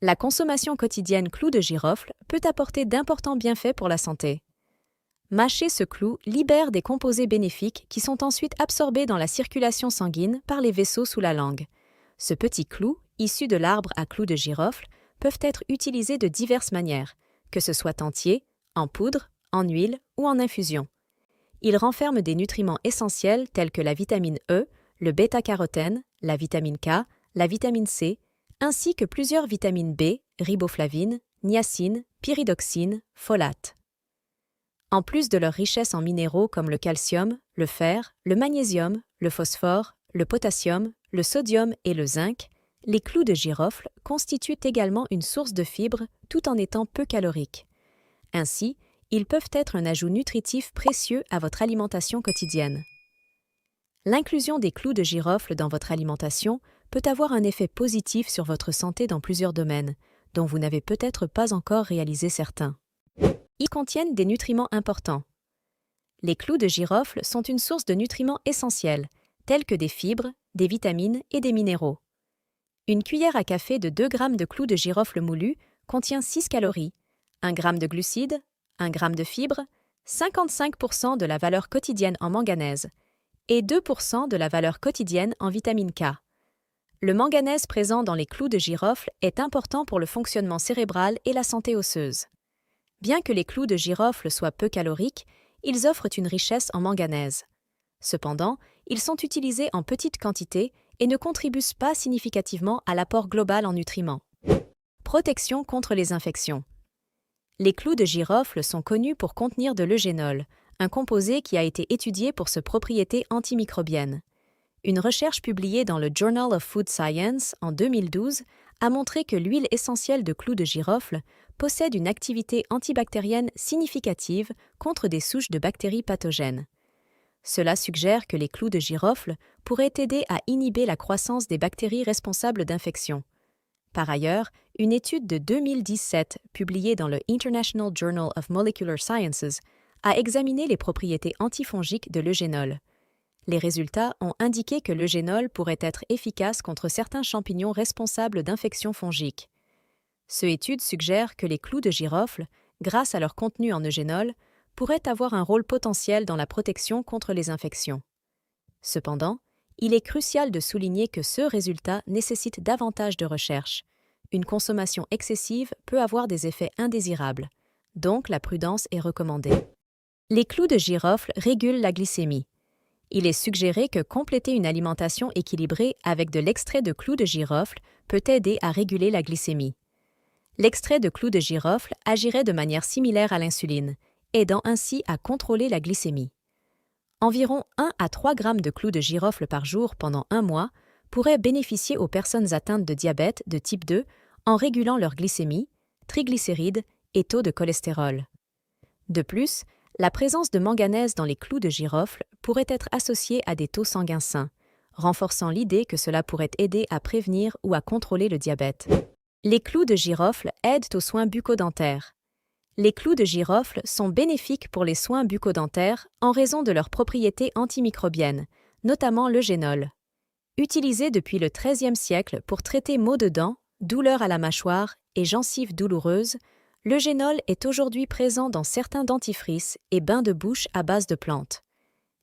La consommation quotidienne clou de girofle peut apporter d'importants bienfaits pour la santé. Mâcher ce clou libère des composés bénéfiques qui sont ensuite absorbés dans la circulation sanguine par les vaisseaux sous la langue. Ce petit clou, issu de l'arbre à clous de girofle, peuvent être utilisés de diverses manières, que ce soit entier, en poudre, en huile ou en infusion. Il renferme des nutriments essentiels tels que la vitamine E, le bêta-carotène, la vitamine K, la vitamine C, ainsi que plusieurs vitamines B, riboflavine, niacine, pyridoxine, folate. En plus de leur richesse en minéraux comme le calcium, le fer, le magnésium, le phosphore, le potassium, le sodium et le zinc, les clous de girofle constituent également une source de fibres tout en étant peu caloriques. Ainsi, ils peuvent être un ajout nutritif précieux à votre alimentation quotidienne. L'inclusion des clous de girofle dans votre alimentation peut avoir un effet positif sur votre santé dans plusieurs domaines, dont vous n'avez peut-être pas encore réalisé certains. Ils contiennent des nutriments importants. Les clous de girofle sont une source de nutriments essentiels, tels que des fibres, des vitamines et des minéraux. Une cuillère à café de 2 g de clous de girofle moulus contient 6 calories, 1 g de glucides, 1 g de fibres, 55% de la valeur quotidienne en manganèse et 2% de la valeur quotidienne en vitamine K. Le manganèse présent dans les clous de girofle est important pour le fonctionnement cérébral et la santé osseuse. Bien que les clous de girofle soient peu caloriques, ils offrent une richesse en manganèse. Cependant, ils sont utilisés en petite quantité et ne contribuent pas significativement à l'apport global en nutriments. Protection contre les infections. Les clous de girofle sont connus pour contenir de l'eugénol, un composé qui a été étudié pour ses propriétés antimicrobiennes. Une recherche publiée dans le Journal of Food Science en 2012 a montré que l'huile essentielle de clous de girofle possède une activité antibactérienne significative contre des souches de bactéries pathogènes. Cela suggère que les clous de girofle pourraient aider à inhiber la croissance des bactéries responsables d'infections. Par ailleurs, une étude de 2017 publiée dans le International Journal of Molecular Sciences a examiné les propriétés antifongiques de l'eugénol. Les résultats ont indiqué que l'eugénol pourrait être efficace contre certains champignons responsables d'infections fongiques. Cette étude suggère que les clous de girofle, grâce à leur contenu en eugénol, pourraient avoir un rôle potentiel dans la protection contre les infections. Cependant, il est crucial de souligner que ce résultat nécessite davantage de recherche. Une consommation excessive peut avoir des effets indésirables, donc la prudence est recommandée. Les clous de girofle régulent la glycémie. Il est suggéré que compléter une alimentation équilibrée avec de l'extrait de clous de girofle peut aider à réguler la glycémie. L'extrait de clous de girofle agirait de manière similaire à l'insuline, aidant ainsi à contrôler la glycémie. Environ 1 à 3 g de clous de girofle par jour pendant 1 mois pourraient bénéficier aux personnes atteintes de diabète de type 2 en régulant leur glycémie, triglycérides et taux de cholestérol. De plus, la présence de manganèse dans les clous de girofle pourrait être associée à des taux sanguins sains, renforçant l'idée que cela pourrait aider à prévenir ou à contrôler le diabète. Les clous de girofle aident aux soins bucco-dentaires. Les clous de girofle sont bénéfiques pour les soins bucco-dentaires en raison de leurs propriétés antimicrobiennes, notamment l'eugénol. Utilisé depuis le XIIIe siècle pour traiter maux de dents, douleurs à la mâchoire et gencives douloureuses, l'eugénol est aujourd'hui présent dans certains dentifrices et bains de bouche à base de plantes.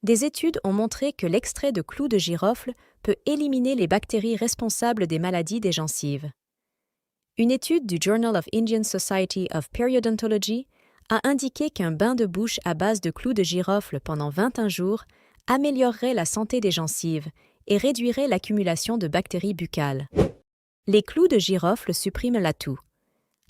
Des études ont montré que l'extrait de clous de girofle peut éliminer les bactéries responsables des maladies des gencives. Une étude du Journal of Indian Society of Periodontology a indiqué qu'un bain de bouche à base de clous de girofle pendant 21 jours améliorerait la santé des gencives et réduirait l'accumulation de bactéries buccales. Les clous de girofle suppriment la toux.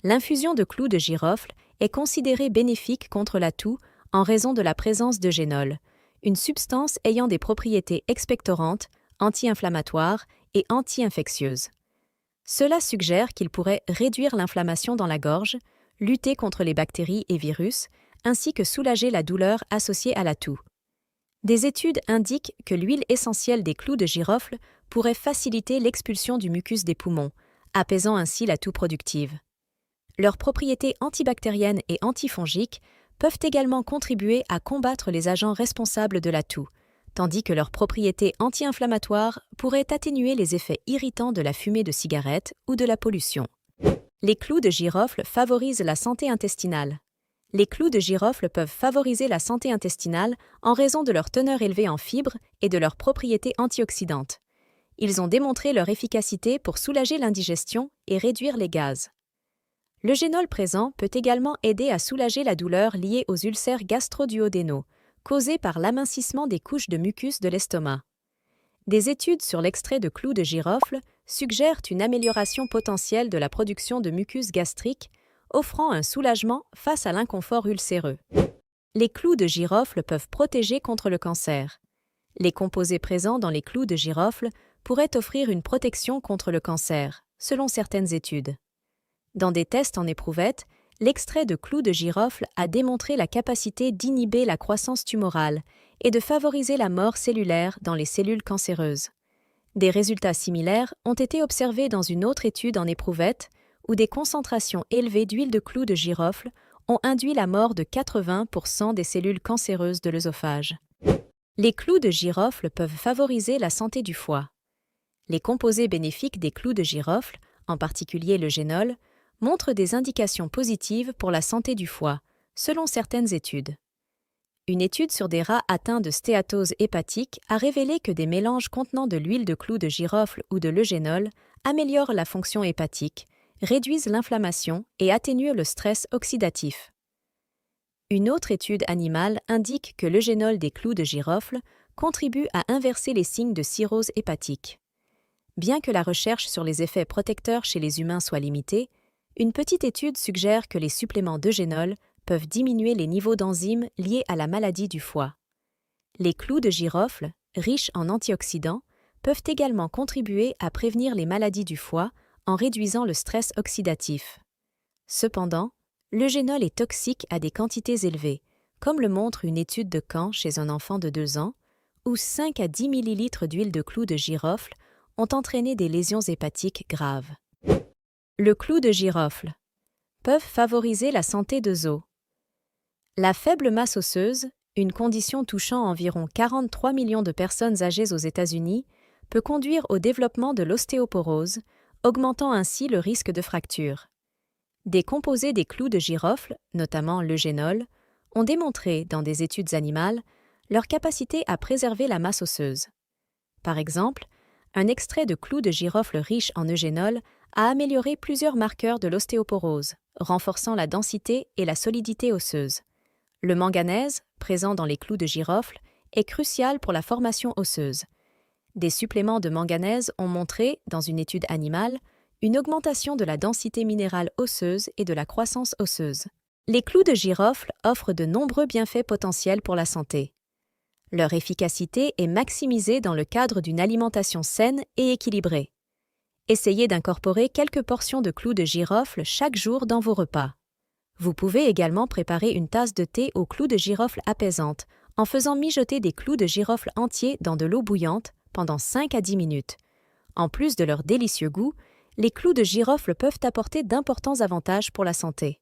L'infusion de clous de girofle est considérée bénéfique contre la toux en raison de la présence d'eugénol, une substance ayant des propriétés expectorantes, anti-inflammatoires et anti-infectieuses. Cela suggère qu'il pourrait réduire l'inflammation dans la gorge, lutter contre les bactéries et virus, ainsi que soulager la douleur associée à la toux. Des études indiquent que l'huile essentielle des clous de girofle pourrait faciliter l'expulsion du mucus des poumons, apaisant ainsi la toux productive. Leurs propriétés antibactériennes et antifongiques peuvent également contribuer à combattre les agents responsables de la toux, tandis que leurs propriétés anti-inflammatoires pourraient atténuer les effets irritants de la fumée de cigarette ou de la pollution. Les clous de girofle favorisent la santé intestinale. Les clous de girofle peuvent favoriser la santé intestinale en raison de leur teneur élevée en fibres et de leurs propriétés antioxydantes. Ils ont démontré leur efficacité pour soulager l'indigestion et réduire les gaz. Le génol présent peut également aider à soulager la douleur liée aux ulcères gastro-duodénaux, causés par l'amincissement des couches de mucus de l'estomac. Des études sur l'extrait de clous de girofle suggèrent une amélioration potentielle de la production de mucus gastrique, offrant un soulagement face à l'inconfort ulcéreux. Les clous de girofle peuvent protéger contre le cancer. Les composés présents dans les clous de girofle pourraient offrir une protection contre le cancer, selon certaines études. Dans des tests en éprouvette, l'extrait de clous de girofle a démontré la capacité d'inhiber la croissance tumorale et de favoriser la mort cellulaire dans les cellules cancéreuses. Des résultats similaires ont été observés dans une autre étude en éprouvette où des concentrations élevées d'huile de clous de girofle ont induit la mort de 80% des cellules cancéreuses de l'œsophage. Les clous de girofle peuvent favoriser la santé du foie. Les composés bénéfiques des clous de girofle, en particulier le génol, montrent des indications positives pour la santé du foie, selon certaines études. Une étude sur des rats atteints de stéatose hépatique a révélé que des mélanges contenant de l'huile de clous de girofle ou de l'eugénol améliorent la fonction hépatique, réduisent l'inflammation et atténuent le stress oxydatif. Une autre étude animale indique que l'eugénol des clous de girofle contribue à inverser les signes de cirrhose hépatique. Bien que la recherche sur les effets protecteurs chez les humains soit limitée, une petite étude suggère que les suppléments d'eugénol peuvent diminuer les niveaux d'enzymes liés à la maladie du foie. Les clous de girofle, riches en antioxydants, peuvent également contribuer à prévenir les maladies du foie en réduisant le stress oxydatif. Cependant, l'eugénol est toxique à des quantités élevées, comme le montre une étude de Caen chez un enfant de 2 ans, où 5 à 10 ml d'huile de clous de girofle ont entraîné des lésions hépatiques graves. Le clou de girofle peuvent favoriser la santé de os. La faible masse osseuse, une condition touchant environ 43 millions de personnes âgées aux États-Unis, peut conduire au développement de l'ostéoporose, augmentant ainsi le risque de fracture. Des composés des clous de girofle, notamment l'eugénol, ont démontré, dans des études animales, leur capacité à préserver la masse osseuse. Par exemple, un extrait de clous de girofle riche en eugénol a amélioré plusieurs marqueurs de l'ostéoporose, renforçant la densité et la solidité osseuse. Le manganèse, présent dans les clous de girofle, est crucial pour la formation osseuse. Des suppléments de manganèse ont montré, dans une étude animale, une augmentation de la densité minérale osseuse et de la croissance osseuse. Les clous de girofle offrent de nombreux bienfaits potentiels pour la santé. Leur efficacité est maximisée dans le cadre d'une alimentation saine et équilibrée. Essayez d'incorporer quelques portions de clous de girofle chaque jour dans vos repas. Vous pouvez également préparer une tasse de thé aux clous de girofle apaisante en faisant mijoter des clous de girofle entiers dans de l'eau bouillante pendant 5 à 10 minutes. En plus de leur délicieux goût, les clous de girofle peuvent apporter d'importants avantages pour la santé.